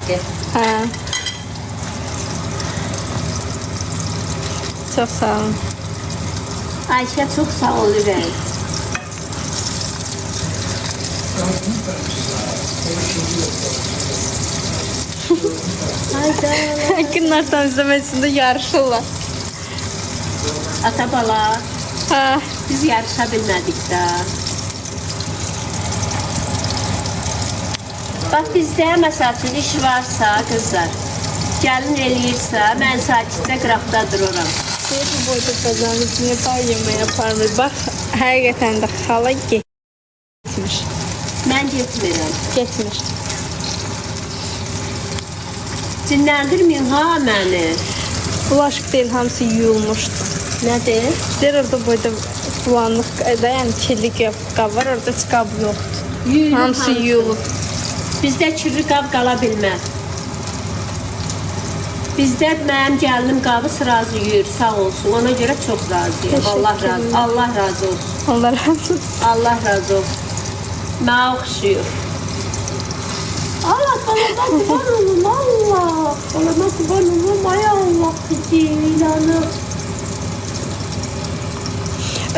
Hə. Çox sağ olun. Ayşə çox sağ ol ürək. Hayda. Günlərdən izləməsində yarışırlar. Ata bala, Hə. biz yarışa bilmədik də. Bax bizdə məsəl üçün iş varsa qızlar, gəlin eləyirsə, mən sakitcə qıraqda dururam. Bu boyda qazanıb niyə bar yeməyə aparmır? Bax, həqiqətən də xala getmiş. Mən getmirəm. Getmiş. Cinləndirməyin ha məni. Bulaşıq deyil, hamısı yuyulmuşdu. Nədir? Deyir orada boyda bulanlıq, yəni kirli qab var, orada heç qab yoxdur. Yuyulub Hamısı yuyulub. Bizdə kirli qab qala bilməz. Bizdə mənim gəlinim qabı sırası yuyur, sağ olsun. Ona görə çox razıyım. Allah razı olsun. Allah razı olsun. Allah razı olsun. Mənə oxşuyur. Allah, balama kurban olum, Allah. Balama kurban olum, ay Allah bizi, ilanı.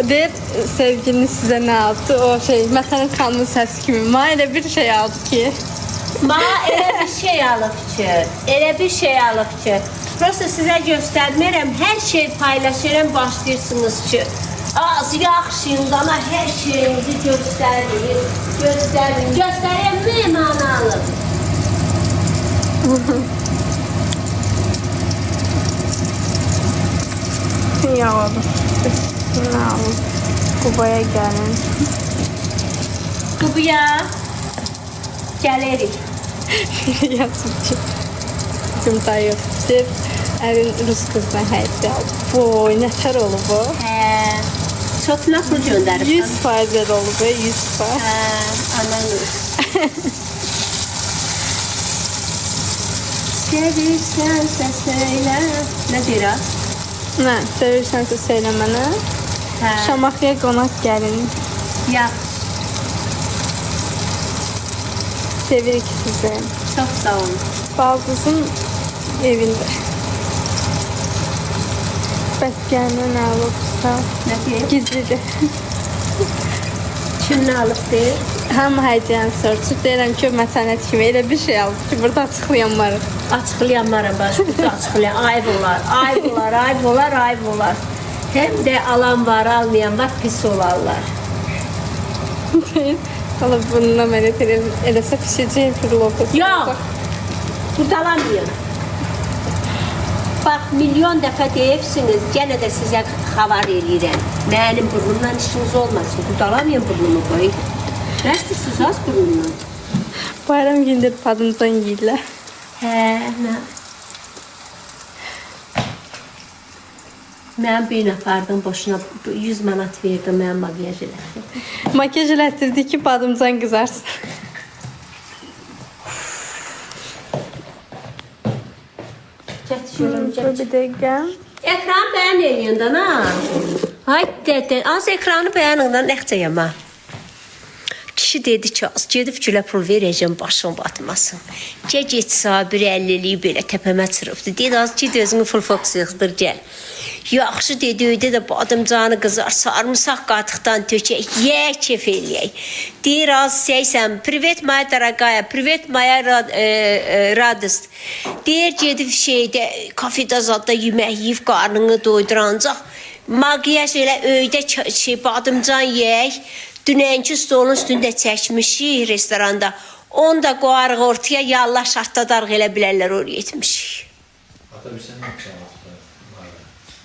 Deyir, sevgiliniz sizə nə aldı? O şey, Mətənin kanlı səs kimi. Ma elə bir şey aldı ki. Mənə elə bir şey alıb ki, elə bir şey alıb ki. Prosta sizə göstərmirəm, hər şey paylaşırım, başlayırsınız ki. Az yaxşıyım, ama hər şeyinizi göstərin. Göstərəm mi mənə alıb? Ya oğlum. Ne alın? Kubaya gelin. Qubuya gəlirik. Yazıcı. Bizim dayı deyir, əlin rus qızına hədiyyə aldı. Boy, nətər olub bu? Çoxuna pul göndərib. 100% olub, 100%. Ananız. Sevirsənsə söylə. Nə deyirəm? Nə, sevirsənsə söylə mənə. Şamaxıya qonaq gəlin. Yaxşı. Sevirik sizi. Çox sağ olun. Baldızın evində. Bəs gəlmə nə olubsa? Nə deyir? Gizlidir. Kim nə alıb deyir? Həm hədiyyəni soruşub, deyirəm ki, məsələt kimi elə bir şey alıb ki, burada açıqlayanmarım. Açıqlayanmaram, burada açıqlayan. Ayıb olar. Hem de alan var, almayan var, pis olarlar. Valla bununla mənə eləsə pişəcəyim fırlopası. Yox, qurdalamayın. Bax, milyon dəfə deyirsiniz, gene de sizə xavar eləyirəm. Mənim burnumdan işiniz olmasın, qurdalamayın burnumu qoy. Nə istəyirsiniz az burnumdan? Bayram gündür padımızdan yiyirlər. Nə? Mən bir nəfərdən boşuna 100 manat verdim, mən makyaj elədim. Makyaj elətdirdi ki, badımcan qızarsın. Bir dəqiqə. Ekran bəyan eləyindən ha. Haydi, az ekranı bəyanından nəxcəyəm ha. Kişi dedi ki, az gedib gülə pul verəcəm, başım batmasın. Get sabir 50'liyi belə təpəmə çırıbdı. Dedi, az ged özünü full fox yıxdır, gəl. Yaxşı dedi, öydə də badımcanı qızar, sarımsaq qatıqdan tökək, yeyək, kef eləyək. Deyir, az səysən, privet maya daraqaya, privet maya radist. Deyir, gedib şeydə, kafedə zadda yemək yiyib, qarnını doyduranacaq. Makyaj elə öydə badımcan yeyək. Dünənki stolun üstündə çəkmişik restoranda. Onu da qoyarıq ortaya, yallah şartladarıq elə bilərlər oraya etmişik. Ata bir sən nə yapsan?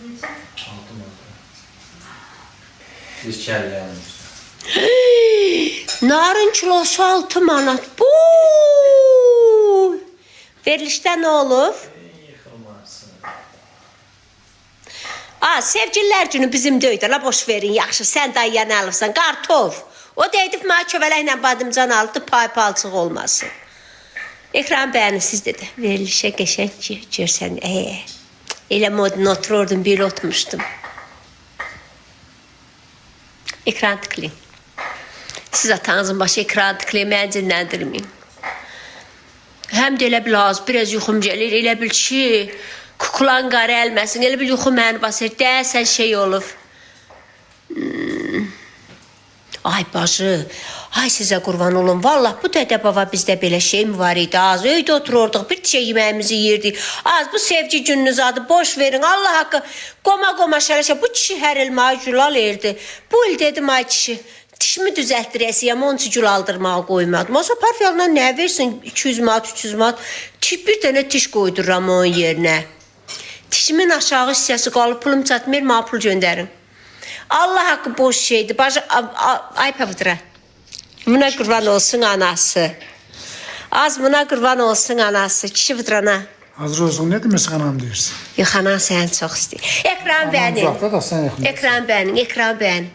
Necə? 6 manat. Biz kəllə almışıq. Narın kilosu 6 manat. Bu! Verilişdə nə olub? Yıxılmazsın. Sevgililer günü bizim deyildi. La boş verin, yaxşı. Sən dayıyanı alıbsan. Qartof. O deyib mənə kövələklə badımcan aldı, pay-palçıq olmasın. Ekran bəyəni siz dedi. Verilişə qəşəng ki, görsən. Elə modun otururdum, bir oturmuşdum. Ekran tıklayın. Siz atanızın başı ekran tıklayın, mən cinləndirməyin. Həm də elə bil az, biraz yuxum gəlir, elə bil ki, kuklan qarı əlməsin, elə bil yuxum məni basır, deyəsən şey olub. Ay bacı, ay sizə qurban olun, vallah bu dədə baba bizdə belə şey mi var idi? Az öydə otururduq, bir şey yeməyimizi yirdik. Az bu sevgi gününüz adı, boş verin, Allah haqqı, qoma şələşə, bu kişi hər ilməyə gülal erdi. Bu il dedim ay kişi, dişimi düzəltdirəsiyəm, onun üçün gül aldırmağa qoymadım. Olsa parfiyalına nə versin, 200 manat, 300 manat, bir dənə diş qoyduram onun yerinə. Dişimin aşağı hissəsi qalıb, pulum çatmır, mənə pul göndərin. Allah haqqı boş şeydir. Ay pavıdıra. Buna qurban olsun anası. Az buna qurban olsun anası. Kişi vıdırana. Hazır olsun ne demek anam deyirsin? Yox, anan səni çox istəyir. Ekran bənim. Uzaqda da sən yaxın. Ekran bənim, ekran bənim.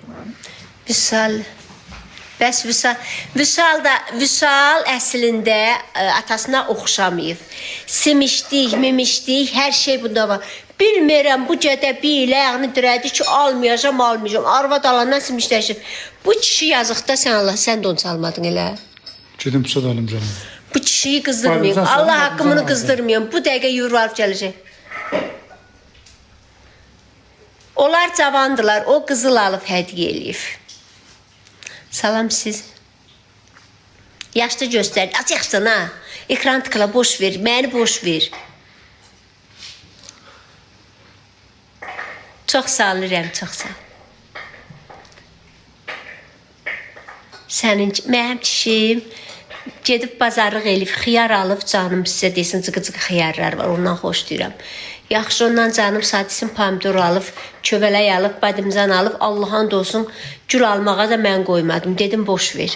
Vüsal. Bəs Vüsal əslində atasına oxşamayıb. Simişdik, mimişdik, hər şey bunda var. Bilmirəm, bu gədə biləyəni dirədi ki, almayacam. Arvad alandan simişləşib. Bu kişi yazıqda sən Allah, sən də onu çalmadın elə. Gedim pisa da alım canım. Bu kişiyi qızdırmayın. Allah haqqımını qızdırmayın. Bu dəqiqə yurvarıb gələcək. Onlar cavandılar, o qızıl alıb hədiyyə eləyib. Salam siz. Yaşlı göstər, az yaxşıdan ha. Ekran tıkla, boş ver, məni boş ver. Çox sağ ol, İrəm, çox sağ ol. Mənim kişim gedib bazarlıq elif, xiyar alıb, canım sizə desin, cıqı-cıqı xiyarlar var, ondan xoşlayıram. Yaxşı, ondan canım sadisin pomidor alıb, kövələk alıb, badimcan alıb, Allah'ın olsun, gül almağa da mən qoymadım. Dedim, boş ver.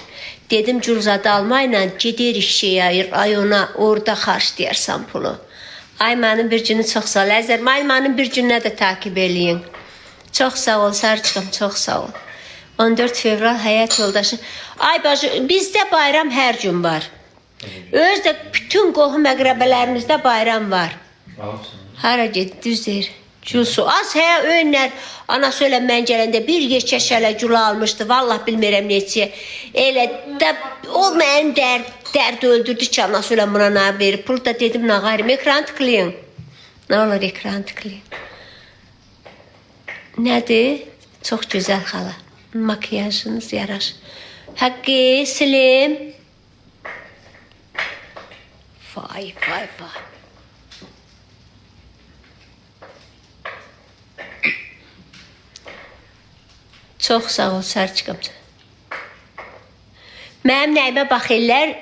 Dedim, gül zadı almayla gedirik şeyə, rayona, orada xarşlayarsan pulu. Ay mənim bir günü çox sağ ol. Əzər, ay mənim bir gününə də takib eləyin. Çox sağ ol, Sarıçığım, çox sağ ol. 14 fevral həyat yoldaşı. Ay bacı, bizdə bayram hər gün var. Özdə bütün qohum əqrəbələrimizdə bayram var. Hara get, düz deyir. Gül su. Az hə, önlər. Ana söylə, mən gələndə bir yeçə şələ gül almışdı. Vallah bilmirəm neçə. Elə də o mənim dərd öldürdü ki, ana söylə, buna nə verir. Pul da dedim, nə qarim, ekran tıklayın. Nə olur, ekran tıklayın. Nədir? Çox gözəl xala. Makiyajınız yaraşır. Haqqı, silim. Vay. Çox sağ ol, Sarıçığım. Mənim nəyimə baxırlar,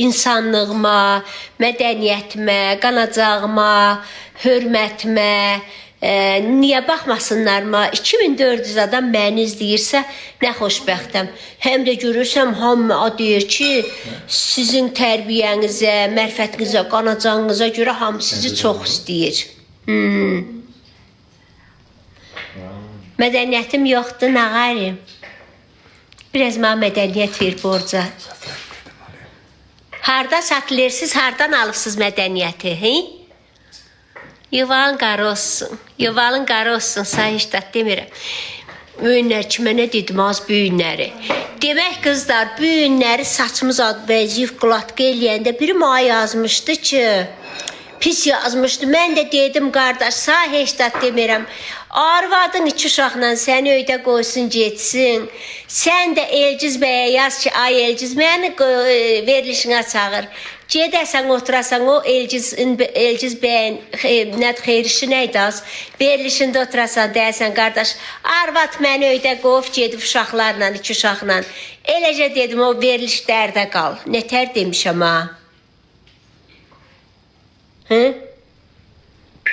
insanlığıma, mədəniyyətimə, qanacağıma, hörmətimə, niyə baxmasınlarma? 2400 adam məni izləyirsə, nə xoşbəxtəm. Həm də görürsəm, hamı deyir ki, sizin tərbiyənizə, mərfətinizə, qanacağınıza görə hamı sizi çox istəyir. Mədəniyyətim yoxdur, nə qarim? Biraz mənə mədəniyyət ver borca. Harada satılırsınız, hardan alıbsınız mədəniyyəti, hə? Yuvalın qarı olsun, sayışdat demirəm. Böyünlər ki, mənə dedim, az böyünləri. Demək, qızlar, böyünləri saçımız adı vəziyif qılatqı eləyəndə biri mənə yazmışdı ki, pis yazmışdı. Mən də dedim, qardaş, sayışdat demirəm. Arvadın 2 uşaqla səni öydə qoysun, getsin. Sən də Elgiz bəyə yaz ki, ay Elgiz, məni verilişinə çağır. Gedəsən, oturasan, o Elgiz bəyin xeyrişi nəydi az? Verilişində oturasan, deyəsən, qardaş, arvad məni öydə qov, gedib uşaqlarla, 2 uşaqla. Eləcə dedim, o verilişlərdə qal. Nətər demişəm ha?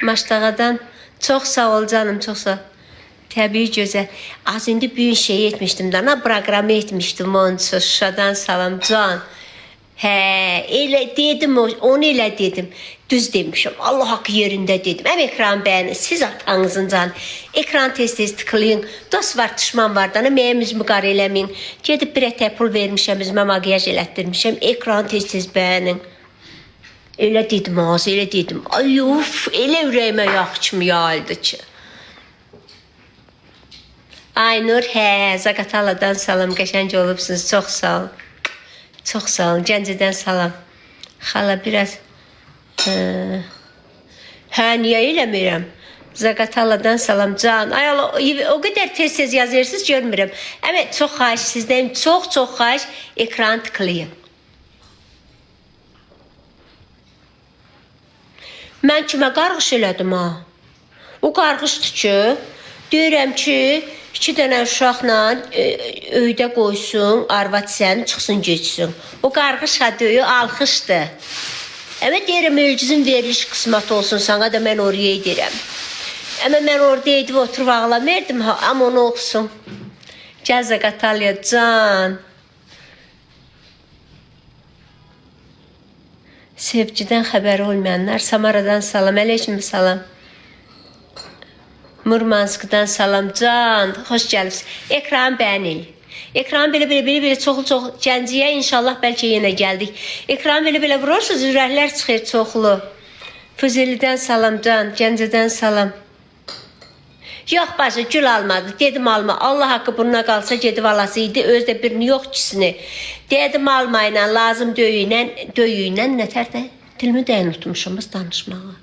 Maştağadan çox sağ ol canım, çox sağ ol. Təbii gözəl. Az indi büyün şey etmişdim da, proqramı etmişdim onun üçün. Şuşadan salam can. Hə, elə dedim, onu elə dedim. Düz demişim, Allah haqqı yerində dedim. Həm ekran bəyənin, siz atanızın canı. Ekran tez-tez tıklayın. Dost var, düşman var da, mənim üzümü qara eləməyin. Gedib bir ətək pul vermişəm, üzümə makyaj elətdirmişəm. Ekran tez-tez bəyənin. Elə dedim, elə dedim. Ay, uf, elə ürəyimə yağ kimi yayıldı ki. Aynur, hə, Zaqataladan salam, qəşəng olubsunuz, çox sağ olun. Çox sağ olun, Gəncədən salam. Xala, biraz Hə, niyə eləmirəm? Zaqataladan salam can. Ay Allah, o qədər tez-tez yazırsınız görmürəm. Amma çox xahiş sizdən, çox xahiş ekran tıklayın. Mən kimə qarğış elədim ha? O qarğışdır ki, deyirəm ki, 2 dənə uşaqla öydə qoysun, arvad səni çıxsın geçsin. O qarğış adı, alxışdır. Amma deyirəm, ölcüzün veriliş qismət olsun sana da mən oraya edirəm. Amma mən orada edib oturub ağlamerdim, amma onu oxusun. Gəl Zaqatalya can. Sevgidən xəbəri olmayanlar, Samaradan salam, aleyküm salam. Murmanskdan salam can, xoş gəlibsiniz. Ekran bəyənin. Ekran belə çox gənciyə inşallah bəlkə yenə gəldik. Ekran belə vurursunuz, ürəklər çıxır çoxlu. Füzelidən salam can, Gəncədən salam. Yox bacı, gül almadı. Dedim alma. Allah haqqı burnuna qalsa gedib alasıydı. Özdə birini yox ikisini. Dedim almayla, lazım döyüylə nətər də dilimi də unutmuşumuz danışmağa.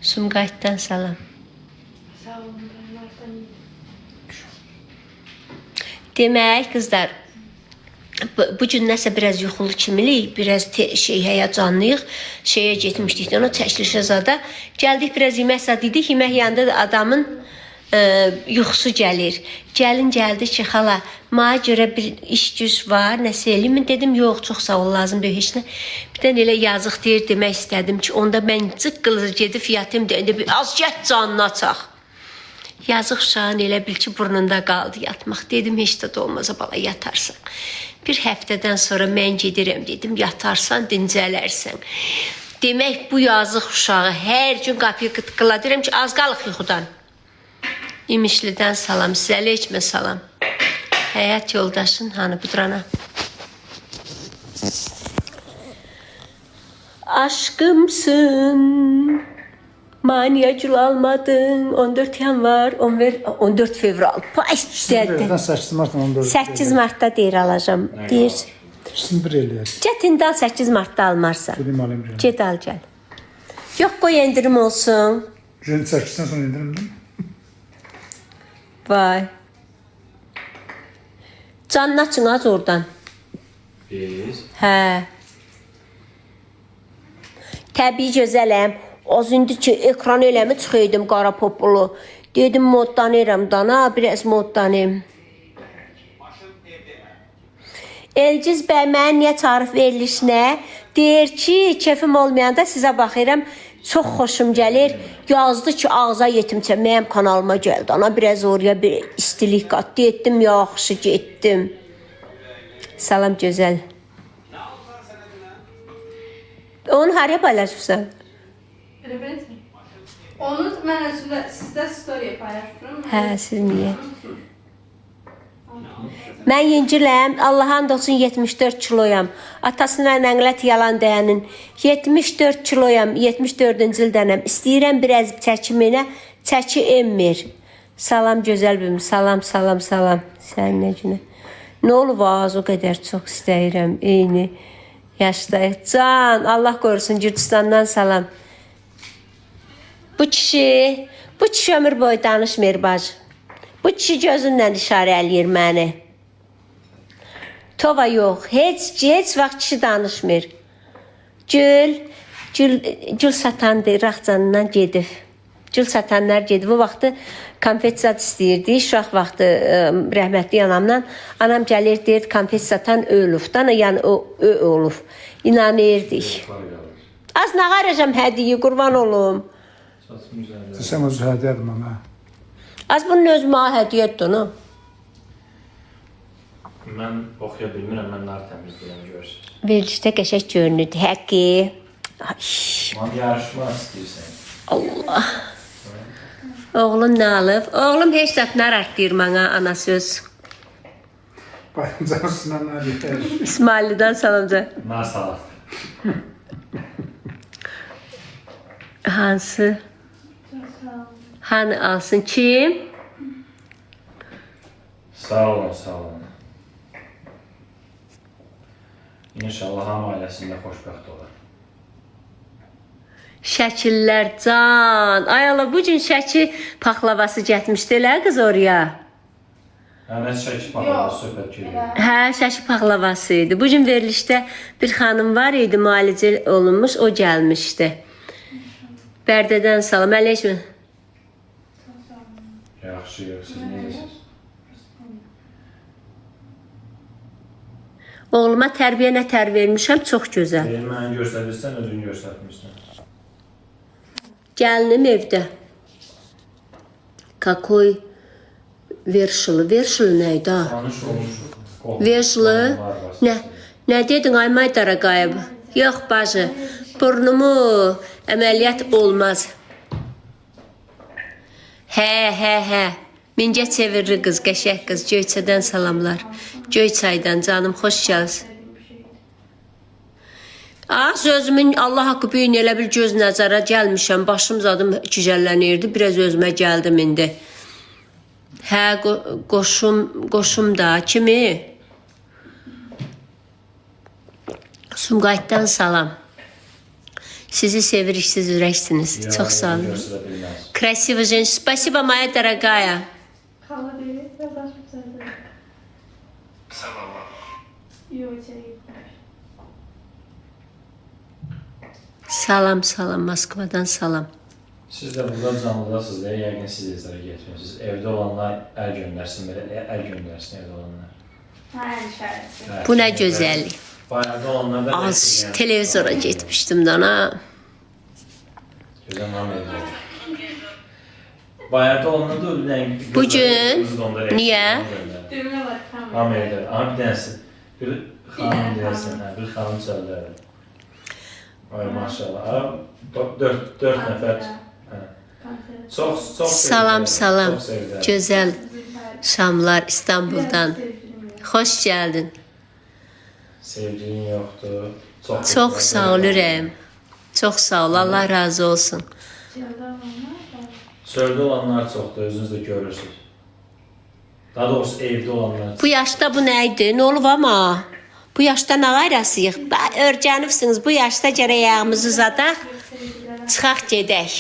Sumqayıtdan salam. Sağ olun. Demək, qızlar, bu gün nəsə biraz yuxulu kimilik, biraz həyəcanlıyıq. Şeyə getmişdik, ona çəkilişə zada. Gəldik, biraz yemək zad idik. Yemək yanında da adamın yuxusu gəlir. Gəldi ki, xala, mənə görə bir iş-güz var, nəsə eləyim. Dedim, yox, çox sağ ol, lazım deyil heç nə. Birdən elə yazıq deyir, demək istədim ki, onda mən cıqqılır gedib yatım deyəndə, az gət canına çax. Yazıq uşağın elə bil ki, burnunda qaldı yatmaq. Dedim, heç də olmasa bala yatarsan. Bir həftədən sonra mən gedirəm, dedim, yatarsan, dincələrsən. Demək, bu yazıq uşağı hər gün qapıya qıtıqıla deyirəm ki, az qalıq yuxudan. İmişlidən salam, sizə aleykümə salam. Həyat yoldaşın hanı budrana. Aşkımsın, maniyə gül almadın, 14 yanvar, 14 fevral. Sizdən 8 martdan 14. 8 martda deyir alacam. Deyir. İkisini bir eləyər. Çətindən 8 martda almarsan. Gedim alayım canım. Ged al gəl. Yox, qoy endirim olsun. Gün 8-dən sonra indirimdim. Vay. Canını açın az oradan. Biz. Hə. Təbii gözələm. Az indi ki, ekran eləmi çıxıydım qara populu. Dedim, moddanıram dana, biraz moddanım. Elciz bəy, mən niyə tarif verilişinə? Deyir ki, kefim olmayanda sizə baxıram, çox xoşum gəlir. Yazdı ki, ağza yetimcə, mənim kanalıma gəldi. Ana, biraz oraya bir istilik qatdı. Etdim, yaxşı getdim. Salam, gözəl. Onu haraya paylaşırsan? Rəbət mi? Onu mən sizdə story paylaşıram. Hə, siz niyə? Mən yenciləm, Allah'ın olsun 74 kiloyam. Atasına nəqlət yalan deyənin. 74 kiloyam, 74-cü ildənəm. İstəyirəm biraz çəkiminə, çəki emmir. Salam gözəlbim, salam. Sən nə günə? Nə olub az, o qədər çox istəyirəm, eyni yaşdayıq. Can, Allah qorusun, Gürcistandan salam. Bu kişi ömür boyu danışmır bacı. Bu kişi gözündən işarə eləyir məni. Tova yox, heç vaxt kişi danışmır. Gül satan Raxcanından gedib. Gül satanlar gedib. O vaxtı konfet zat istəyirdi. Uşaq vaxtı rəhmətli anamdan. Anam gəlir, deyir, konfet satan ölübdən, yəni o olub. İnanırdik. Az nə qaracam hədiyi, qurban olum. Sən özü hədiyədim ona. Az bunun özümə hədiyyə etdi onu. Mən oxuya bilmirəm, mən nar təmizləyəm, görürsünüz. Verilişdə qəşək görünürdü, həqqi. Mən yarışma istəyirsən. Allah. Oğlum nə alıb? Oğlum heç zat nar artlayır mənə, ana söz. Bayıncan üstündən nə deyir? İsmaillidən salamca. Nar salat. Hansı? Hani alsın? Kim? Sağ olun. İnşallah hamı ailəsində xoşbəxt olar. Şəkillər can. Ay Allah, bu gün Şəki paxlavası getmişdilər qız oraya. Hə, Şəki paxlavası söhbət gedir. Hə, Şəki paxlavası idi. Bu gün verilişdə bir xanım var idi, müalicə olunmuş, o gəlmişdi. Bərdədən salam. Əleykum. Yaxşı, siz necəsiniz? Oğluma tərbiyə nə tər vermişəm, çox gözəl. Məni göstərirsən, özünü göstərmişsən. Gəlinim evdə. Kakoy verşılı. Verşılı nə idi ha? Tanış olmuşuq. Verşılı. Nə dedin Aymay Daraqayıb? Yox bacı, burnumu əməliyyat olmaz. Hə. Mingə çevirir qız, qəşək qız. Göyçədən salamlar. Göyçaydan canım, xoş gəlsin. Sözümün Allah haqqı büyün elə bir göz nəzərə gəlmişəm. Başım zadım gicəllənirdi. Biraz özümə gəldim indi. Hə, qoşum da. Kimi? Sumqayıtdan salam. Sizi sevirik, siz ürəksiniz. Çox sağ olun. Krasivo gente. Spasiba, Maya Daragaya. Salam, Moskvadan salam. Siz də burada canlıdasınız deyə, yəqin siz də izlərə getmiyorsunuz. Evdə olanlar əl göndərsin, belə əl göndərsin evdə olanlar. Bu nə gözəllik. Bayaqda olanlar da... Az televizora getmişdim dana. Gözəl nam edir. Bayaqda olanlar da ölən... Bugün, niyə? Düğme var, tamam. Nam edir. Ama bir dənəsi. Bir xanım deyərsən, bir xanım söylər. Ay maşallah. 4 nəfər. Çox Salam, gözəl şamlar İstanbuldan. Xoş gəldin. Sevgilin yoxdur. Çox sağ ol ürəyim. Çox sağ ol, Allah razı olsun. Çöldə olanlar çoxdur, özünüz də görürsünüz. Daha doğrusu evdə olanlar. Bu yaşda bu nə idi? Nə olub ama? Bu yaşda nə qayrasıyıq? Örgənibsiniz, bu yaşda gərək ayağımızı zadaq, çıxaq gedək.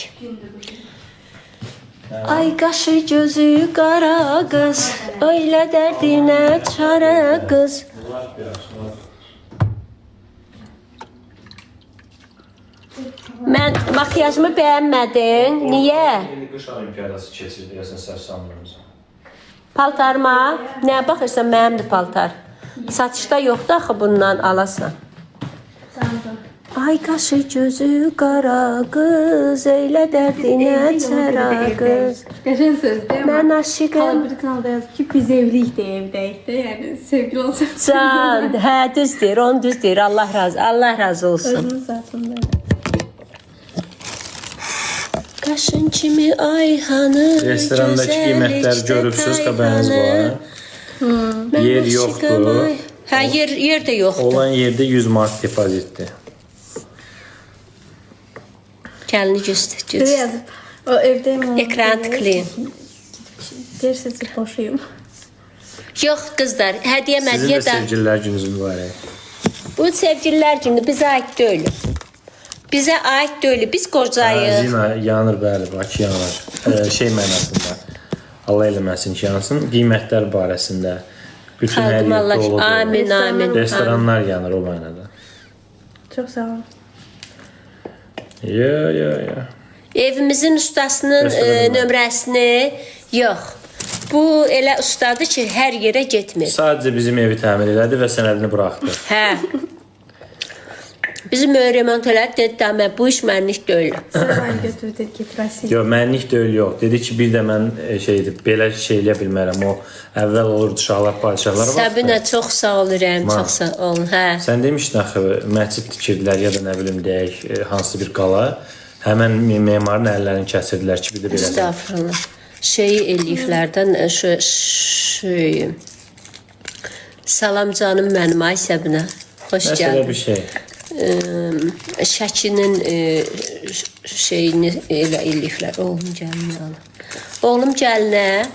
Ay qaşı gözü qara qız, öylə dərdinə çarə qız. Mən makyajımı bəyənmədin. Niyə? İndi qış olimpiyadası keçir deyəsən, səhv sanmırımızı. Paltarıma? Nəyə baxırsan, mənimdir paltar. Satışda yoxdur axı bundan alasan. Ay qaşı gözü qara qız, öylə dərdinə çərə qız. Geçen söz değil mi? Mən aşıqım. Bir kanalda yazıp ki biz evliyik de evdeyik de yani sevgili olacak. Can, hə düz deyir, onu düz deyir. Allah razı olsun. Özünüz zaten böyle. Qaşın kimi ayhanı, Restorandakı qiymətləri görürsünüz, xəbəriniz var. Yer yoxdur. Hə, yer də yoxdur. Olan yerdə 100 manat depozitdir. Gəlini göstər. Şöyle yazıp o evdeyim onu. Ekran tıklayın. Dersiniz ki boşuyum. Yox qızlar, hədiyyə Sizin mədiyyə də da. sevgililər gününüz mübarək. Bu sevgililər günü bizə aid deyil. Bizə aid deyil. Biz qocayıq. Zina yanır, bəli, Bakı yanır. Şey mənasında. Allah eləməsin ki, yansın. Qiymətlər barəsində. Bütün hər Xalqım yer Allah. doludur. Amin, amin. Restoranlar yanır o mənada. Çok sağ olun. Ya. Evimizin ustasının nömrəsini yox. Bu elə ustadır ki, hər yerə getmir. Sadəcə bizim evi təmir elədi və sənədini buraxdı. Hə. Bizim remont elədi, dedi, bu iş mənlik deyil. Sıradan götürdü getirəsi. Yox, mənlik deyil, yox. Dedi ki, bir də mən belə şey eləyə bilmərəm. O əvvəl olurdu uşaqlar, padişahlar var. Səbinə çox sağ ol ürəyim, çox sağ ol. Hə. Sən demişdin axı, məscid tikirdilər ya da nə bilim deyək, hansı bir qala. Həmən memarın əllərini kəsirdilər ki, bir də belə. Estağfurullah. Şeyi eləyiflərdən salam canım mənim, ay Səbinə. Xoş Məsələ gəldin. bir şey. Şəkinin şeyini elə eləyiflər. Oğlum gəlinə alın. Oğlum gəlinə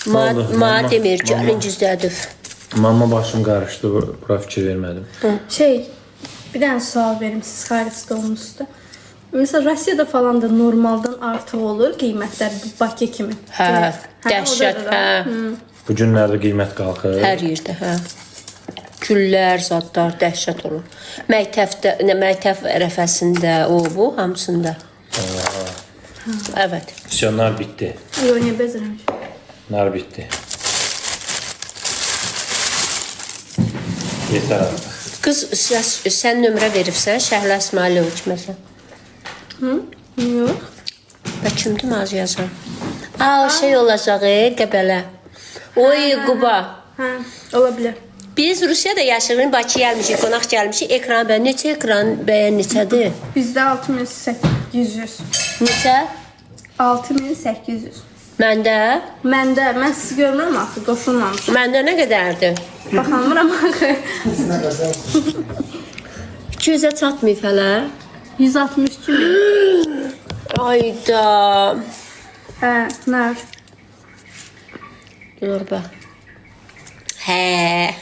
ma demir, gəlin güzdədir. Mama başım qarışdı, bura fikir vermədim. Bir dənə sual verim siz xaricdə olmuşdu. Mesela Rusiyada falan da normaldan artıq olur qiymətlər bu Bakı kimi. Hə, dəhşət, hə. Bu günlərdə qiymət qalxır. Hər yerdə, hə. Güllər, zadlar dəhşət olur. Məktəb ərəfəsində, o bu hamısında. Evet. Üsyanlar bitdi. Yox, niyə bezirəm? Nar bitdi. Yeter artıq. Qız, sən nömrə veribsən, Şəhlə İsmailova kiməsən? Yox. Və kimdir maz yazan? O şey olacaq, Qəbələ. Oy, Quba. Hə, ola bilər. Biz Rusiyada yaşayırıq, Bakı gəlmişik, qonaq gəlmişik. Ekran bəyən, neçə ekran bəyən neçədir? Bizdə 6800. Neçə? 6800. Məndə? Mən sizi görmürəm axı, qoşulmamışam. Məndə nə qədərdir? Baxamıram axı. 200-ə çatmayıb hələ. 162 min. Ayda. Hə, nər? Dur bax. Hə.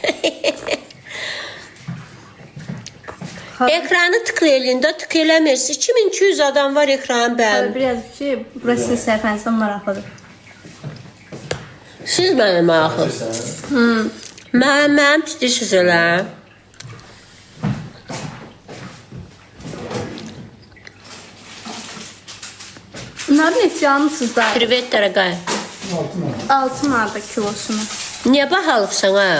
Ekranı tıklayında tıklayamırsınız. 2200 adam var ekran bəyən. Bir yazıb ki, burası sizin səhifənizdən maraqlıdır. Siz mənim axı. Mənim istəyirsiniz elə. Bunları neçə almışsınız da? Privet dərəqay. 6 manata kilosunu. Niyə bahalıbsan ha?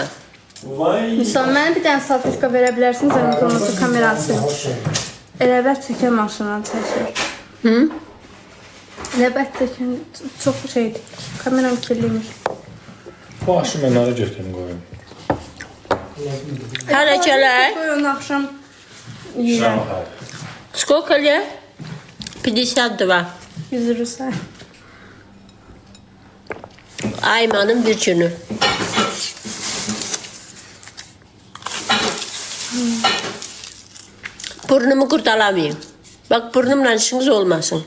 Misal, mənə bir dənə salfetka verə bilərsiniz, zəhmət olmasa kamerası. Ləbət çəkən maşından çəkir. Ləbət çəkən çox şeydir. Kameram kirliymiş. Bu aşı mən hara götürüm qoyum. Hələ gələk. Qoy onu axşam yiyirəm. Сколько лет? 52. Yüzürürsə. Aymanın bir günü. Burnumu qurdalamayın. Bax, burnumla işiniz olmasın.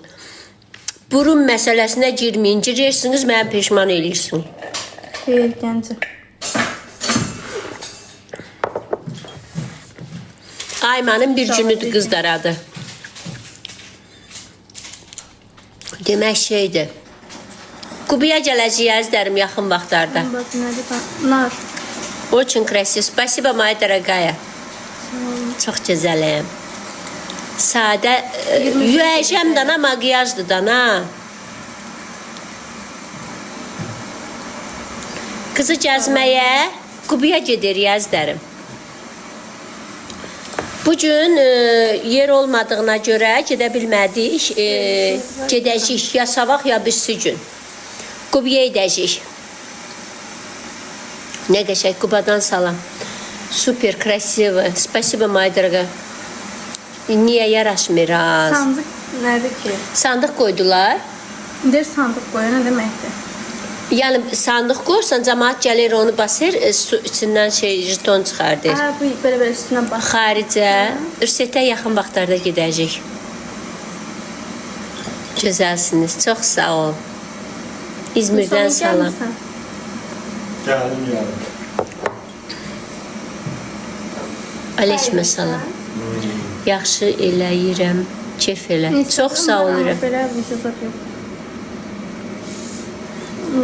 Burun məsələsinə girməyin. Girirsiniz, mənə peşman eləyirsiniz. Xeyr, gəncə. Aymanın bir günüdür qızlar adı. Demək şeydir. Qubiyə gələcəyik əzlərim yaxın vaxtlarda. Bax, nədir? Nar. Очень красиво. Спасибо, моя дорогая. Çox gözələm. Sadə, yüyəcəm dana, makyajdır dana. Qızı gəzməyə Qubiyə gedir əzlərim. Bugün yer olmadığına görə gedə bilmədik. Gedəcəyik ya sabah ya birisi gün. Qubiyə edəcəyik. Ne qəşəng, Qubadan salam. Super, krasivo. Spasibo, moya dорогая. Niyə yaraşmır az? Sandıq nədir ki? Sandıq qoydular. Der sandıq qoya, nə deməkdir? Yəni sandıq qoysan, cəmaət gəlir onu basır, su içindən jeton çıxardır. Hə, bu belə üstünə bax. Xaricə, Ürsetə yaxın vaxtlarda gedəcək. Gözəlsiniz, çox sağ ol. İzmirdən salam. Gəldim, gəldim. Aleyküm salam. Yaxşı eləyirəm, kef elə. Çox sağ oluram. Belə bir şey yox.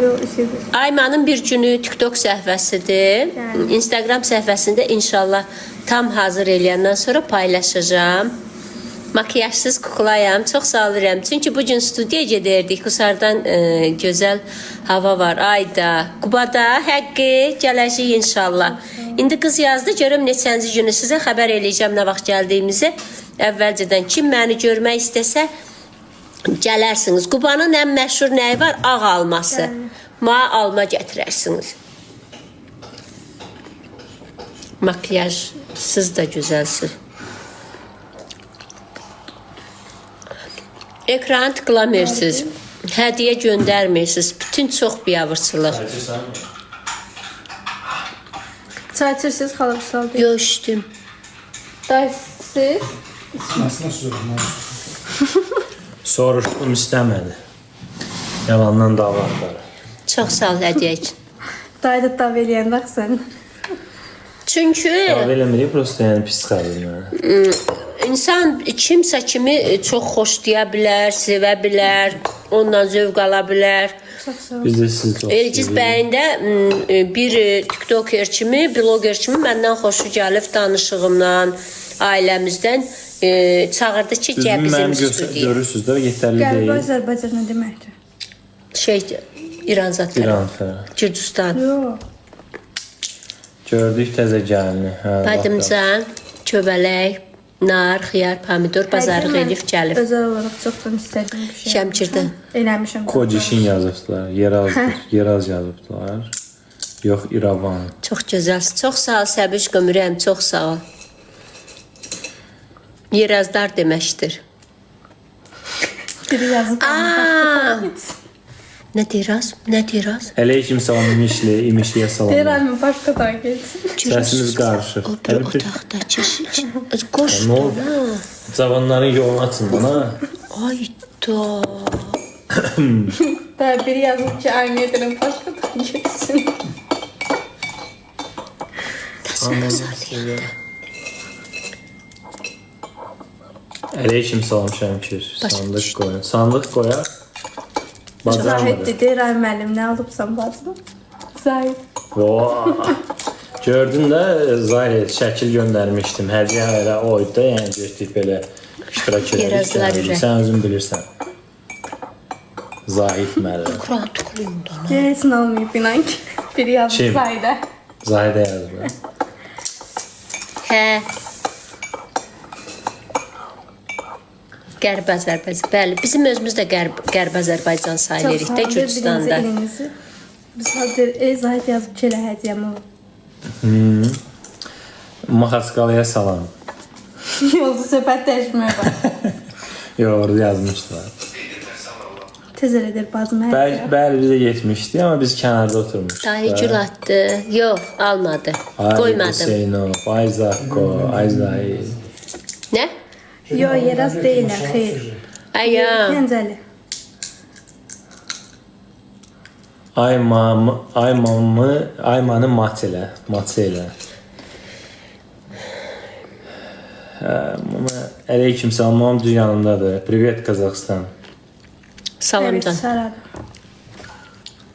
Yox, işi. Aymanın bir günü TikTok səhifəsidir. Instagram səhifəsində inşallah tam hazır eləyəndən sonra paylaşacağam. Makyajsız kuklayam. Çox sağ oluram. Çünki bu gün studiyaya gedirdik. Qusardan gözəl hava var. Ayda, Qubada həqqi gələcək inşallah. İndi qız yazdı, görüm neçənci günü sizə xəbər eləyəcəm nə vaxt gəldiyimizi. Əvvəlcədən kim məni görmək istəsə gələrsiniz. Qubanın ən məşhur nəyi var? Ağ alması. Ma alma gətirərsiniz. Makyajsız da gözəlsiniz. Ekranı tıklamırsınız. Hədiyyə göndərmirsiniz. Bütün çox biabırçılıq. Çay içirsiniz, xalq sal deyil. Yox, içdim. Dayı siz? Nasıl sorun? Soruşdum, istəmədi. Yalandan dava atlar. Çox sağ ol hədiyyə üçün. Dayı da dav eləyən bax sən. Çünki Qəbul eləmirik, prosta yəni pis çıxardım. insan kimsə kimi çox xoşlaya bilər, sevə bilər, ondan zövq ala bilər. Çox sağ ol. Biz də sizi çox Elgiz bəyin də bir tiktoker kimi, bloger kimi məndən xoşu gəlib danışığımdan, ailəmizdən çağırdı ki, gəl bizim stüdiyə. Görürsünüz də, yetərli Qərbi deyil. Azərbaycan nə deməkdir? Şeydir, İran zatları, İran tərəf. Gürcüstan. Yox. Gördük təzə gəlini. Badımcan, köbələk, nar, xiyar, pomidor bazarlıq elif gəlib. Özəl olaraq çoxdan istədiyim bir şey. Şəmkirdən. Eləmişəm. Kocişin yazıbdılar, Yeraz yazıbdılar. Yox, İrəvan. Çox gözəlsən. Çox sağ ol Səbiş Qömürəm, çox sağ ol. Yerazdar deməkdir. Biri yazıb. Aa! Nə deyirəz? Nə deyirəz? Əleyküm salam İmişliyə salam. Deyirəm, başqa da getsin. Səsiniz qarışıq. O bir otaqda çeşic. Qoş. Nə oldu? Cavanların yolunu açın bana. Ay da. Da biri yazıb ki, aynı edirəm, başqa da getsin. Əleyküm salam Şəmkir. Sandıq qoyun. Sandıq qoyaq. Zahid Bacarmadı. dedi, Rahim müəllim, nə alıbsan bacım? Zahid. Gördün də Zahid şəkil göndərmişdim. Hədiyyə elə oydu da, yəni getdik belə iştirak Yerazlar edirdik. ürək. Sən özün bilirsən. Zahid müəllim. Quran tıxlayım da. Gəlsin almayıb inan ki. Biri yazıb Kim? Zahidə. Zahidə yazdı. Hə. Qərb Azərbaycan. Bəli, bizim özümüz də Qərb Azərbaycan sayılırıq da Gürcüstanda. Biz hadir, Zahid yazıb ki, elə hədiyyəm olur. Maxaçqalaya salam. Yolda söhbət dəyişməyə var. Yox, orada yazmışdılar. Tez elədir bacım hədiyyə. Bəli, bizə yetmişdi, amma biz kənarda oturmuşduq. Dayı gül atdı. Yox, almadı. Ay Qoymadım. Hüseynov, ay Zakko, ay Zahid. Nə? Yox, Yeraz deyiləm, xeyr. Aya. Gəncəli. Aymanı mat elə. Əleyküm salam, mamam düz yanımdadır. Privet Qazaxstan. Salamcan. Saradı.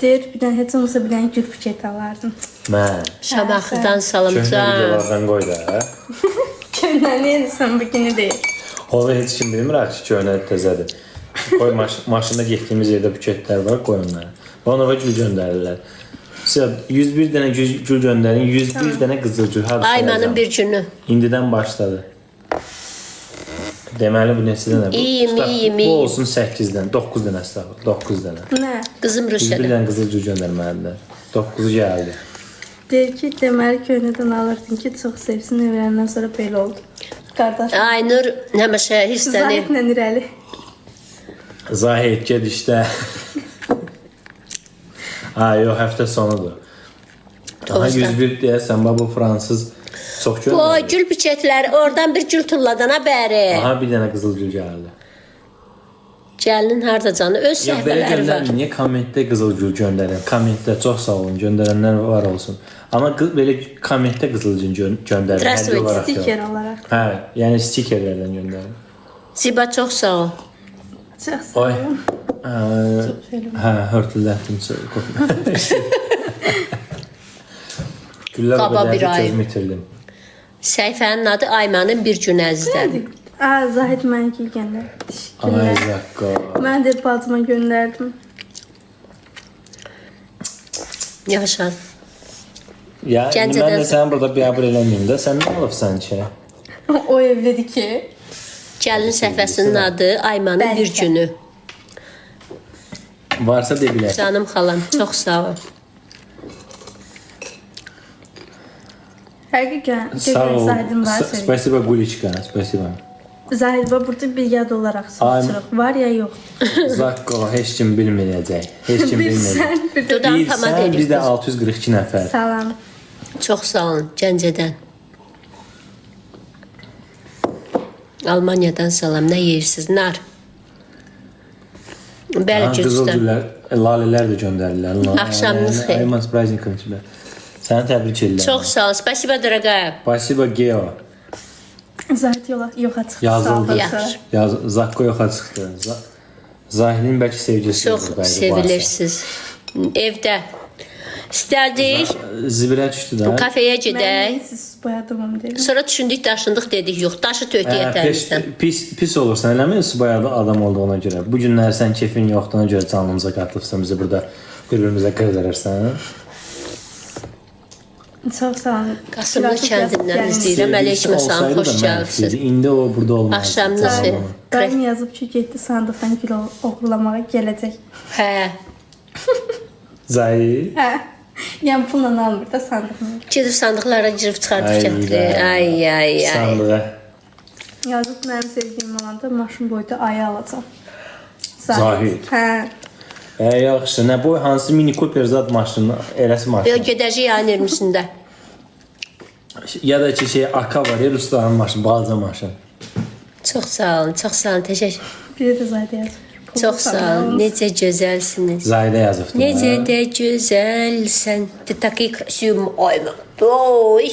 Deyir, bir dənə heç olmasa bir dənə gül buket alardım. Mən. Şamaxıdan Köhnə salamcan. videolardan qoy da. Köhnə nə edirsən bu günü deyil. Onu heç kim bilmir ki, köhnə təzədir. Qoy maşında getdiyimiz yerdə buketlər var, qoy onları. Ona və gül göndərirlər. Siz 101 dənə gül göndərin, 101 dənə qızıl gül. Aymanın bir günü. İndidən başladı. Deməli bu neçə dənə? İyiyim. Bu olsun 8-dən, 9 dənə əslində, 9 dənə. Nə? Qızım 101 Rüşədə. dənə qızıl gül göndərməlidirlər. 9-u gəldi. Deyir ki, deməli köhnədən alırdın ki, çox sevsin, evləndən sonra belə oldu. Qardaş. Aynur həmişə hissəni. Zahidlə irəli. Zahid ged işdə. Yox, həftə sonudur. Daha 101 deyəsən, bu fransız çox Bu göndərir. gül buketləri oradan bir gül tulladana bəri. Aha, bir dənə qızıl gül gəldi. Gəlinin harda canı öz Ya belə səhifələri var. göndərin, niyə kommentdə qızıl gül göndərin? Kommentdə çox sağ olun, göndərənlər var olsun. Amma belə kommentdə qızıl gül göndərin. Здравствуйте, hədiyyə olaraq yox. Stiker olaraq. Hə, yəni stikerlərdən göndərin. Ziba çox sağ ol. Çox sağ Oy. olun. Hə, hörtüldətdim. Güllər Qaba qədər bir ay. gözümü itirdim. Səhifənin adı Aymanın bir günü əzizlərim. Zahid mənki göndər. Ay Teşekkürlər. Zakko. Mən də bacıma göndərdim. Yaşa. Ya Gəncədən mən də sənin burada biabır eləməyim də. Sən nə alıbsan ki? O evlidir ki. Gəlin səhifəsinin adı Aymanın bir Bəlkə. günü. Varsa de bilər. Canım xalam, çox sağ ol. Həqiqən, Sağ ol. Zahidin var. Spasiba Guliçka. Spasiba. Zahid burada bir yad olaraq soruşuruq. Var ya yox. Zakko heç kim bilməyəcək. Heç kim bilməyəcək. Bilsən, bir də Dodam tamad Bilsən, biz də edir. 642 nəfər. salam. Çox sağ olun Gəncədən. Almaniyadan salam. Nə yeyirsiniz? Nar. Bəli, Qızıl Gürcüstan. güllər, lalələr də göndərirlər. Axşamınız xeyir. Ayman Spraznikovun. Səni təbrik edirəm. Çox sağ ol. Spasiba, дорогая. Spasiba Geo. Zahid yoxa çıxdı. Yazıldı. Sağ ol. Zakko yoxa çıxdı. Zahidin bəlkə sevgisi Çox sevilirsiniz. Evdə. İstərdik Zibirə düşdü də. kafeyə gedək. Mən siz boyadığım deyim. Sonra düşündük, daşındıq, dedik, yox, daşı tötü yetərimizdən. Pis olursan, eləmi? Subayada adam olduğuna görə. Bu günlər sən kefin yoxduğuna görə canımıza qatıbsan, bizi burada bir-birimizə qırdırırsan. Çox sağ olun. Qasımlı kəndindən izləyirəm. Əleyküm salam, xoş gəlibsiniz. İndi o burada olmaz. Axşamınız xeyir. Daim yazıb ki, getdi sandıqdan gül oğurlamağa gələcək. Hə. Zahid. Hə. Yəni pulla almır da sandığını. Gedib sandıqlara girib çıxardıb gətirir. Ay. Sandığa. Yazıb mənim sevgim olanda maşın boyda ayı alacaq. Zahid. Hə. Yaxşı, nə boy hansı Mini Cooper zad maşını, eləsi maşını. Yox, gedəcək yayın 20-sində. Ya da ki AK var ya, Ruslanın maşını, balaca maşın. Çox sağ olun, təşəkkür. Biri də Zahid yazıb. Çox sağ olun, necə gözəlsiniz. Zahidə yazıbdı. Necə də gözəlsən. Ты такой красивый, ой, ой,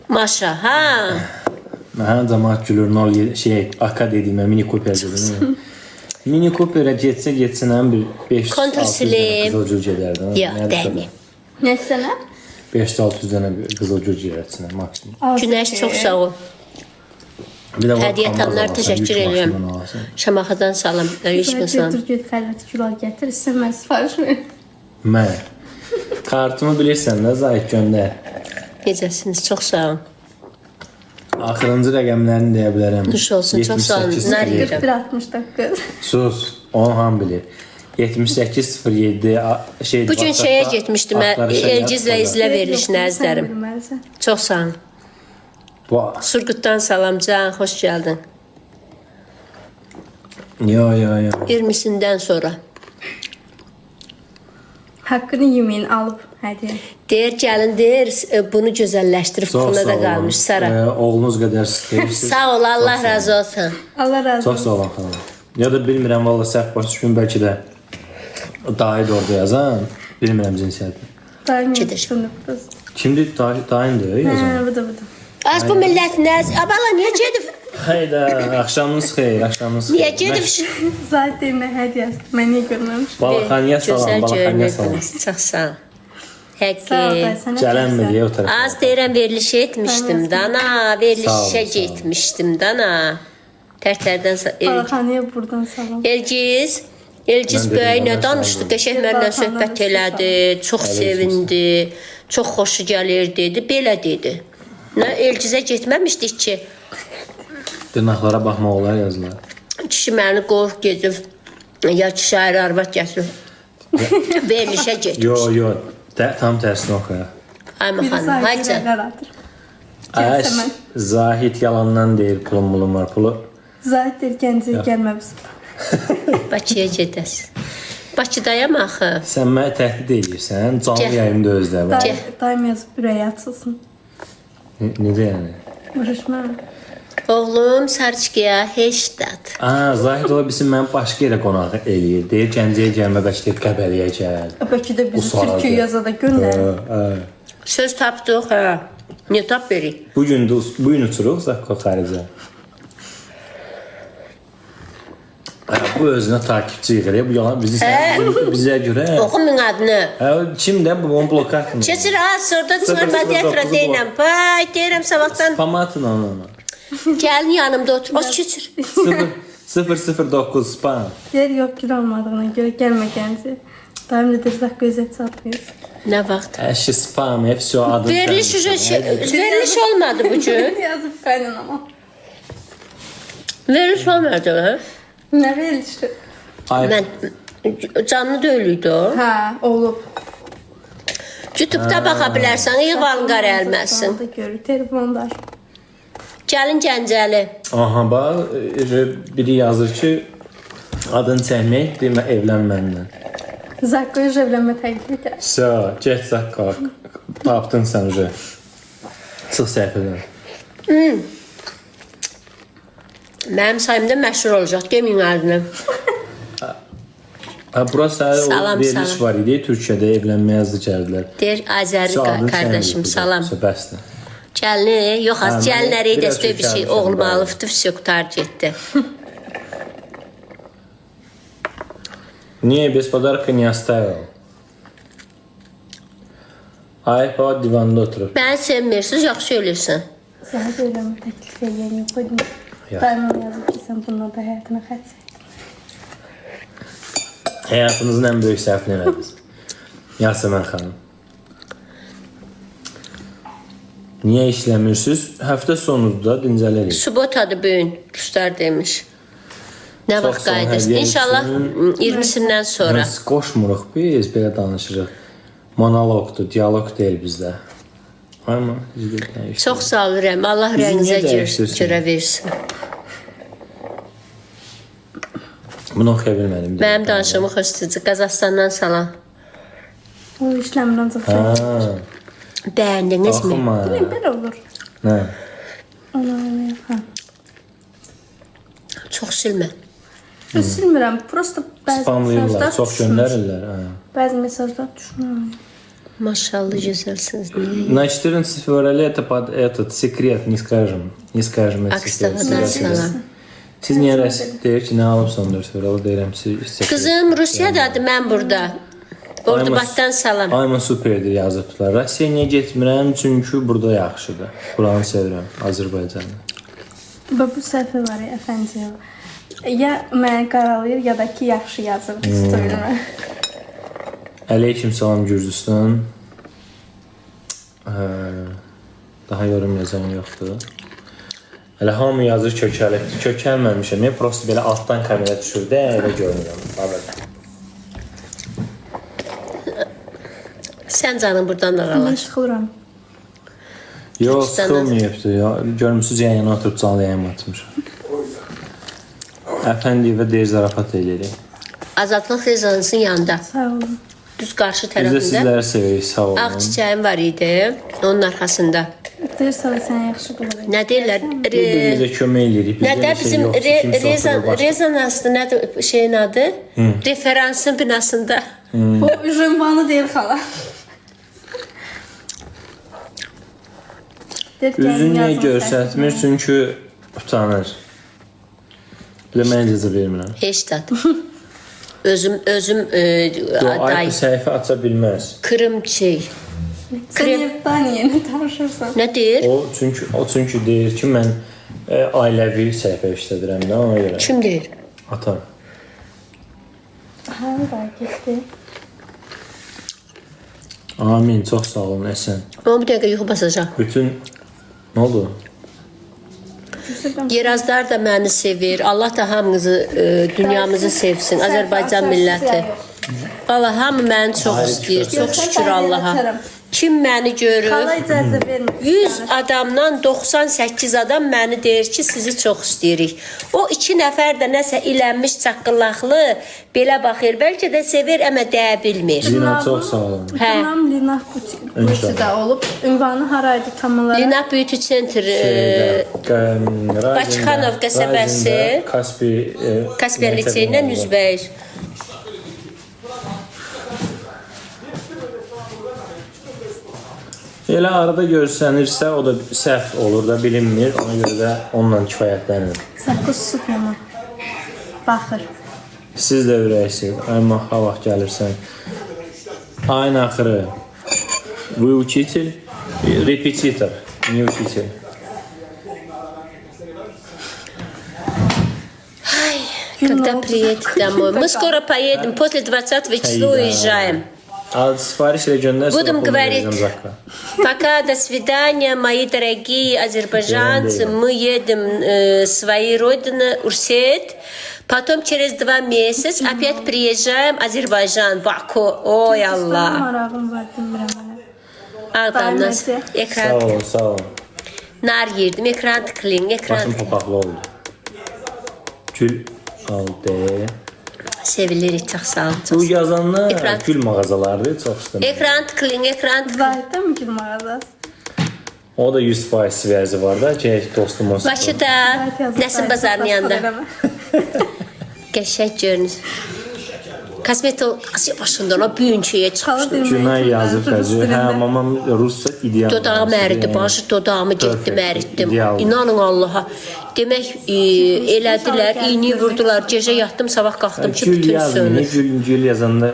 Maşa, ha? Mən cəmaət gülür, AK dediyimə Mini Cooper dedim. Mini Cooper'ə getsin həm bir 500-600 dənə qızılgül gedərdi. Yox, dəymi. Nə sənə? 500-600 dənə qızılgül gedərdi maksimum. Günəş çox sağ ol. Hədiyyə tanlar təşəkkür edirəm. Şamaxıdan salam, əleykum salam. Götür xəlvət kilo gətir, istəmə sifariş ver. Mən. Kartımı bilirsən də, Zahid göndər. Necəsiniz? Çox sağ olun. Axırıncı rəqəmlərini deyə bilərəm. Nuş olsun, çox sağ olun. Nə deyirəm? 4169. Sus, onu ham bilir. 7807 Bu gün şeyə getmişdim, Elgizlə izlə verilişinə əzlərim. Çox sağ olun. Surgutdan salam, can, xoş gəldin. Yo. 20-sindən sonra. Haqqını yeməyin alıb hədiyyə. Deyir, gəlin, deyir, bunu gözəlləşdirib puluna da qalmış, Sara. Oğlunuz qədər istəyirsiniz. Sağ ol, Allah razı olsun. Allah razı Çox olsun. sağ olun xanım. Ya da bilmirəm, valla səhv başa düşkün, bəlkə də Dahid orada yazan, bilmirəm cinsiyyətini. Daim Gedir. yazıb. Kimdir? Dahiddir yazan. Hə, bu da. Az bu millət nə? Abala, niyə gedib? Hayda, axşamınız xeyir, axşamınız xeyir. Niyə gedib? Zahid deyilmə hədiyyəsi. Mən niyə görməmişim? Balaxaniyə salam, Balaxaniyə salam. Çox sağ ol. Sağ ol, Həqqi. day, sənə Gələn gəlsən. biliyə o tərəfə. Az deyirəm, verilişə etmişdim, dana. Verilişə getmişdim, dana. Tərtərdən Balaxaniyə buradan salam. Elgiz Mən bəy dedim, nə mən danışdı? sağ Qəşəng mənlə söhbət elədi. Çox sevindi. Çox xoşu gəlir dedi. Belə dedi. Nə Elgizə getməmişdik ki. Dırnaqlara baxmaq olar yazılar. Kişi məni qov gedib. Ya kişi ayrı arvad gətirib. Verilişə getmiş. Yo, tam tərsini oxuyaq. Ay Biri xanım, Zahid hayca. rəqələr atır. Əş, Gəlsəmən. Zahid yalandan deyir, pulum var, pulu. Zahid deyir, Gəncəyə gəlməmiş. Bakıya gedəsən. Bakıdayam axı. Sən mənə təhdid edirsən, canlı Gəl. yayımda özdə var. Daim yazıb ürəyi açılsın. Necə yəni? Vuruşma. Oğlum Sarçkiya heştat. Zahid ola bilsin, mən başqa yerə qonaq eləyir. Deyir, Gəncəyə gəlmə, bəlkə Qəbəliyə gəl. Bakıda bizi Usaladı. Türkiyə yazada göndər. Söz tapdıq, hə. Niyə tap verik? Bu gün uçuruq Zakko xaricə. Bu özünə takipçi yığır. Bu yalan bizə görə. Oxumun adını. Kimdə bu onun blokatını? Keçir az, orada çıxar mediatra deyirəm. Pay, deyirəm sabahdan. Spamatın onu. Gəlin yanımda otur. Az keçir. 009 spam. Deyir, yox gül olmadığına görə gəlmə Gəncəyə. Daim də deyir, Zakko özət satmıyor. Nə vaxt? Əşi spam, hepsi o adı. Veriliş olmadı bu gün. Yazıb qaynanama. Veriliş olmadı, hə? Nə verilişi? Mən canlı döylüydü o. Hə, olub. YouTube'da baxa bilərsən, İqbalın qara əlməsin. Görür, telefondar. Gəlin Gəncəli. Aha, bax, biri yazır ki, adını çəkmək, demə evlən məndən. Zakko'ya evlənmə təklif edir. Все, get Zakko. Tapdın sən uje. Çıx səhifədən. Mənim sayımda məşhur olacaq, deməyin adını. Ha, burası o Salam, veriliş salam. var idi. Türkiyədə evlənməyə yazdı gəldilər. Deyir Azəri kardeşim salam. Bəsdir. Gəlini, yox az Ha, gəlləri biraz dəstə bir şey çökərmişəm, oğlum bəli. alıbdı, все qutar getdi. Не, без подарка не оставил. Ay, baba divanda oturub. Məni sevmirsiniz, yaxşı ölürsən. Sənə söyləmə təklif edirəm. Qoydum. Yox. Daimon yazıb ki, sən bununla da həyatına xərc et. Həyatınızın ən böyük səhvini elədiniz. Yasemin xanım. Niyə işləmirsiniz? Həftə sonunda dincələrik. Subotadır bu gün, ruslar demiş. Nə Çox vaxt sağ ol, qayıdırsın? hədiyyə İnşallah üçün. 20-sindən sonra. Biz qoşmuruq, biz belə danışırıq. Monoloqdur, dialoq deyil bizdə. Amma Çox sağ ol Rəm. Allah Bizi rəyinizə niyə dəyişdirsin? görə versin. bunu oxuya bilmədim. Mənim danışığımı xoşlayıcı. Qazaxstandan salam. O işləmir ancaq Ha, şey. Bəyəndinizmi? oxuma. Belə olur. Nə? Ona ha. Çox silmə. Silmirəm. Prosta bəzi Spamlayırlar, mesajlar çox düşmür. göndərirlər. Ha. Bəzi mesajlar düşmür. Maşallah gözəlsiniz. Niyə? На 14 февраля это под этот секрет не скажем. Не скажем этот секрет. Akstafadan salam. Siz niyə rəsm deyir ki, nə alıb 14 fevralı deyirəm siz. Qızım Rusiyadadır, mən burada. Ordubatdan salam. Ayman superdir yazıbdılar. Rusiya niyə getmirəm? Çünki burada yaxşıdır. Buranı sevirəm, Azərbaycanı. Bu səhvə var ya, əfəndi. Ya məni qaralayır, ya da ki, yaxşı yazır. Söylümə. Aleyküm salam Gürcüstan. Daha yorum yazan yoxdur. Hələ hamı yazır kökəlibdir. Kökəlməmişəm. Mən prosta belə altdan kamera düşürdü, elə görünürəm. Babədə. Sən canım buradan Mən aralaş. sıxılıram. Yox, Türkistana. sıxılmayıbdır. Ya. Görmüsünüz yayına oturub canlı yayın atmışam. Əfəndiyə deyir zarafat eləyirik. Azadlıq rezonansın yanında. Sağ olun. Düz qarşı Biz də tərəfində. sizləri sevirik, sağ olun. Ağ çiçəyim var idi. Onun arxasında. Deyirsə də sən yaxşı qulaq. Nə deyirlər? Bir-birimizə kömək eləyirik. Nə də bizim rezonanslı nədir şeyin adı? Referansın binasında. O ünvanı deyil xala. Üzünü niyə göstərmir? Çünki utanır. Bilə mən icazə vermirəm. Heç dad. Özüm Ay aday. səhifə aça bilməz. Kırım şey. Kremdən yeni tanışırsan. Nə deyir? O çünki deyir ki, mən ailəvi səhifə işlədirəm də ona görə. Kim deyir? Atam. Ha, da getdi. Amin, çox sağ olun Əsən. O bir dəqiqə yuxu basacaq. Bütün nə oldu? Yerazlar da məni sevir. Allah da hamınızı, dünyamızı sevsin. Azərbaycan milləti. Valla hamı məni çox istəyir. Çox şükür Allaha. Kim məni görür? Xala icazə vermir. 100 adamdan 98 adam məni deyir ki, sizi çox istəyirik. O 2 nəfər də nəsə ilənmiş çaqqıllaqlı belə baxır. Bəlkə də sevir, amma deyə bilmir. Lina, çox sağ olun. Hə. Ünvan Lina Buçi'də olub. Ünvanı haraydı tam olaraq? Lina Beauty Center Bakıxanov qəsəbəsi Kaspiyan liseyindən üzbəyiz. Elə arada görsənirsə, o da səhv olur da, bilinmir. Ona görə də onunla kifayətlənir. Sakız sıxmama. Baxır. Siz də ürəksiniz. Ay maha vaxt gəlirsən. Ayın axırı. Вы учитель? Репетитор, не учитель. Когда приедет домой? Мы скоро поедем. После 20 числа уезжаем. Sifariş ilə göndər. Будем говорить. Пока, до свидания, мои дорогие азербайджанцы. Мы едем в свои родины, Урсет. Потом через 2 месяца опять приезжаем в Азербайджан, Баку. Ой, Аллах. Marağım var, bilmirəm mənə. Ağdamdan Sağ ekran, olun, sağ olun. nar yerdim, ekran tıklayın, ekran. Başım papaqlı oldu. Gül aldı. Sevilirik, çox sağ olun. Bu Çox. yazanlar Ekran. gül mağazalardır, çox istəmirəm. Ekran tıklayın, ekran tıklayın. Zahiddə mi gül mağazası? O da 100% sivəzi var da, ki, dostum olsun. Bakıda, Nəsim bazarının yanında. Qəşəng görünür. kosmetologiya başında ona büyünçəyə çıxmışdı. Günay yazıb qacı. Hə, mamam rusca ideal. Dodağım əridi, başı dodağımı getdim, əritdim. ideal. İnanın Allaha. Demək, elədilər, iğni vurdular. Gecə yatdım, sabah qalxdım ki, Gül bütün yazmıyor. sönür. Gül yazanda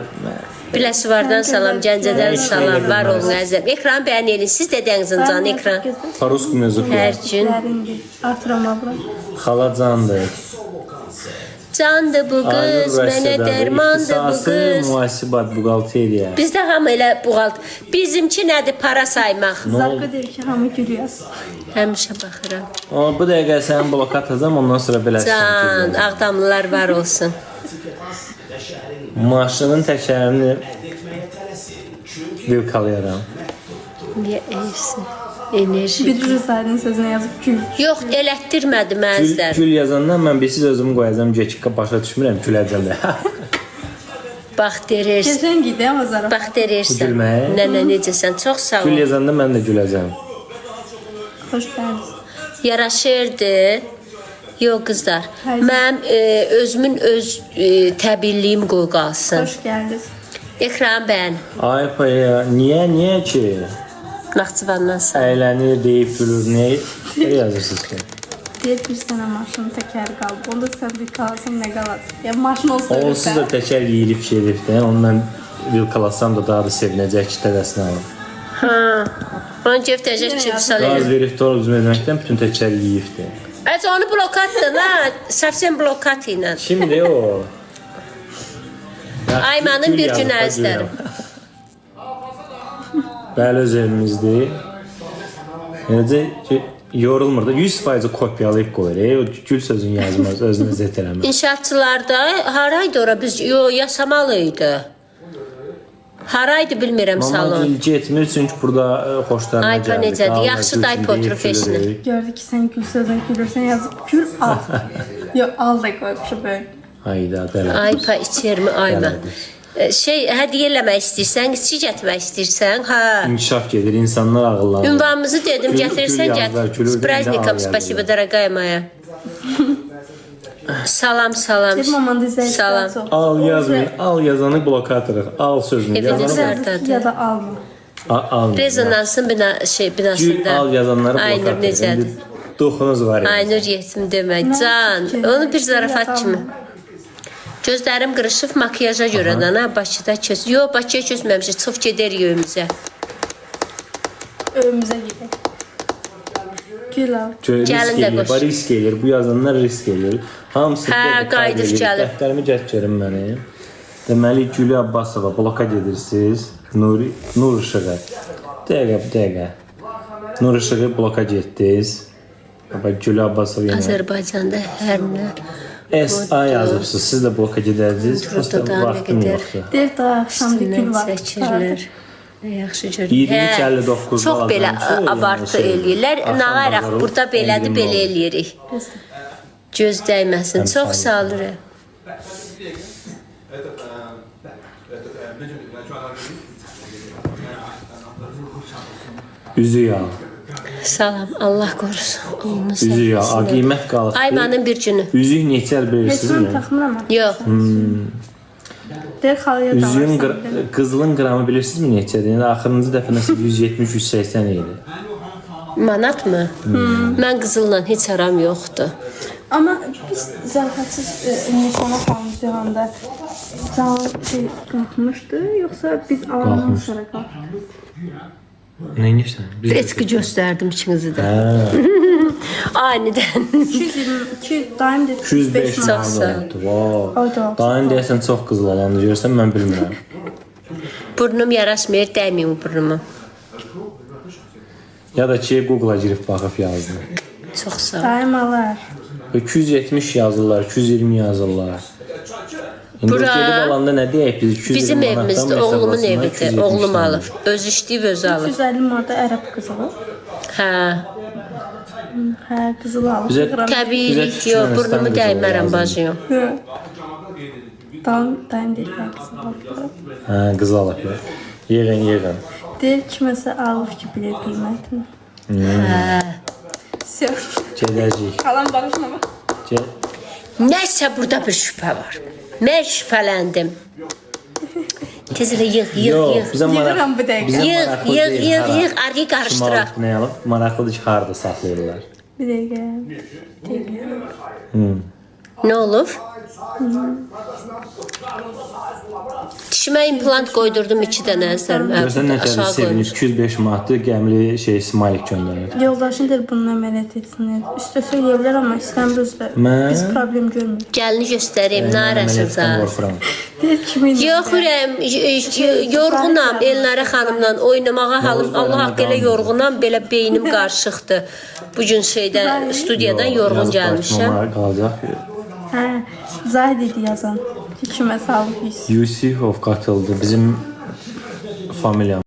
Biləsuvardan salam, Gəncədən salam, var olun əzəm. Ekran bəyən elin, siz də dənizin canı ekran. Parusk müzik. Hər gün. Artırama bura. Xala candır. Candır bu qız, mənə dərmandır bu qız. Mühasibat buğalteriya. Bizdə hamı elə buğalt. Bizimki nədir? Para saymaq. Zarqa deyir ki, hamı gülüyəz. Həmişə baxıram. Bu dəqiqə sənin blok atacağım, ondan sonra beləsin. Can, Ağdamlılar var olsun. Maşının təkərini vilkalayaram. Niyə eyirsin? Enerji. Bir Rüzayın sözünə yazıb gül. Yox, elətdirmədi mənzər. Gül yazandan mən birsiz özümü qoyacağım, geçikə başa düşmürəm, güləcəm də. Bax derir. Geçən gidi ama zaraf. Bax derirsən. Gülməyə? Nənə necəsən? Çox sağ Gül ol. yazanda mən də güləcəm. Hoş geldiniz. Yaraşırdı. Yox qızlar. Hayır. Mənim özümün öz təbiilliyim qoy qalsın. Hoş geldiniz. Ekran bən. Ay paya, niyə ki? Naxçıvandan sağ. Əylənir, deyib gülür, nə yazırsınız ki? Deyir bir sənə maşının təkəri qalıb. Onda sən bir qalasın, nə qalasın? Ya maşın olsa Onsuz da təkər yeyilib şerifdə, onu mən vilkalasam da daha da sevinəcək ki, tədəsini alım. Ha. Onu göftəcək ki, Qaz salayım. verib doğru düzməkdən bütün təkər yeyibdir. Əz onu blokatdın ha. Səfsən blokat ilə. Kimdir o? Aymanın bir gün əzlərim. Bəli, öz evimizdir. Necə ki, yorulmur da 100% kopyalayıb qoyur. O gül sözünü yazmaz, özünü zət eləmir. İnşaatçılarda haraydı ora biz Yasamalı idi. Haraydı bilmirəm Mama salon. gül getmir çünki burada xoşlarına Ay, gəldik. necədir? Allah Yaxşı gülsün day deyib potrofessional. gülürük. Gördü ki sen gül sözünə gülürsən yazıb gül al. Yo al da koymuşum böyle. Hayda, dələ. Ay pa içermi ayma. Hədiyyə eləmək istəyirsən, içki gətirmək istəyirsən, ha. İnkişaf gedir, insanlar ağıllanır. Ünvanımızı dedim, Gül gətirirsən yazdılar, gətir. gülür S deyəndə праздником, al спасибо, yazdılar. дорогая моя. Salam, salam. Deyir maman dizəyi Salam. Al yazmayın, al yazanı bloka atırıq. Al sözünü Eviniz yazanı var. yazıb ya da alma. al. Rezonansın Gül binasında. al yazanları bloka Aynur atırıq. necədir? İndi Doxunuz var. Aynur yetim demək. Can, onu bir zarafat kimi. Gözlərim qırışıb makiyaja görə də, Bakıda köz. Yox, Bakıya köçməmişik, çıxıb gedərik evimizə. Evimizə gedək. Gül al. Risk Gəlin də eləyir, qoş. risk eləyir. Bu yazanlar risk eləyir. Hamısı Hə, qayıdıb gəlib. Dəftərimi gətirin mənim. Deməli Gülü Abbasova bloka gedirsiniz. Nur Işığı. Dəqiqə. Nur Işığı bloka getdiniz. Bax Gülü Abbasova yenə. Azərbaycanda hər nə. SA yazıbsınız. Siz də bloka gedərdiniz. Prosta Burada da vaxtım nə qədər? yoxdur. Deyir daha axşam da gül var. Çəkirlər. Nə yaxşı görür. 23:59-da Çox belə lazımdır, abartı yəni şey, eləyirlər. axşam Nağaraq bazarı burada belədir, 50 belə oldu. eləyirik. Göz dəyməsin. Çox sağ olun. Üzü yağ. Salam, Allah qorusun. Onu Üzü yağ. Qiymət qalır. Aymanın bir günü. Üzük neçə Heç bilirsiniz? mən taxmıram. Yox. Deyir xalaya da Üzüyün var. qızılın qramı bilirsiniz mi neçədir? Yəni axırıncı dəfə nəsə 170-180 idi. Manat mı? Mən qızılla heç aram yoxdur. Amma biz zarafatsız nişana xanımcığanda can şey qalxmışdı, yoxsa biz alandan sonra qalxmışdıq? Nə edirsən? Eski göstərdim ikinizi də. Anidən. 222 daim dedi. 205 Çox manat sağ ol. oldu. Wow. O da. Dayın deyəsən çox qızıl alandı görsən mən bilmirəm. Burnum yaraşmır, dəyməyim burnumu. Ya da ki Google-a girib baxıb yazdı. Çox sağ ol. Daim alar. 270 yazırlar, 220 yazırlar. İndi Bura gedib alanda nə deyək biz 220 Bizim manatdan evimizdə mı oğlumun hesablasınlar, evidir. 270 Oğlum manat. alır. Öz işləyib özü alır. 250 manata ərəb qızılı. Hə. Hə, qızılı alır. Bizə- Qıram. Təbiilik Bizə yox, Türkmənistan burnumu qızılı dəymərəm lazımdır. bacıyım. Daim deyir hə, qızılı alır. Hə, qızıl alıb. Yığın. Deyir kiməsə alır ki, bilir qiymətini. Hə. Все. Gedəcəyik. Qalan barışma bax. Nəsə burada bir şübhə var. Mən şübhələndim. Tez elə yığ, Yox, yığ. bizə Yığıram bu dəqiqə. bizə Yığ, maraqlı yığ, deyil, yığ, hara. yığ, arıyı qarışdıraq. Şimal nə alıb? Maraqlıdır ki, harda saxlayırlar. Bir dəqiqə. Nə olub? Dişimə implant qoydurdum 2 dənə əzərimə. Görsən nə qədər sevinir. 205 manatlı gəmli smaylik göndərir. Yoldaşın deyir bunu əməliyyat etsin. Üstə söyləyə bilər amma İstanbul üstə Mən- biz problem görmürük. Gəlini göstəreyim, nə arasınız? Əməliyyatdan qorxuram. Deyir kimin? Yox, Hürəm, yorğunam Elnarə xanımla oynamağa halım. Allah haqqı ilə yorğunam, belə beynim qarışıqdır. Bugün şeydən, studiyadan yorğun gəlmişəm. Qalacaq. Hə, Zahid idi yazan. Kimə sağlıq. Yusifov qatıldı. Bizim familiyamız.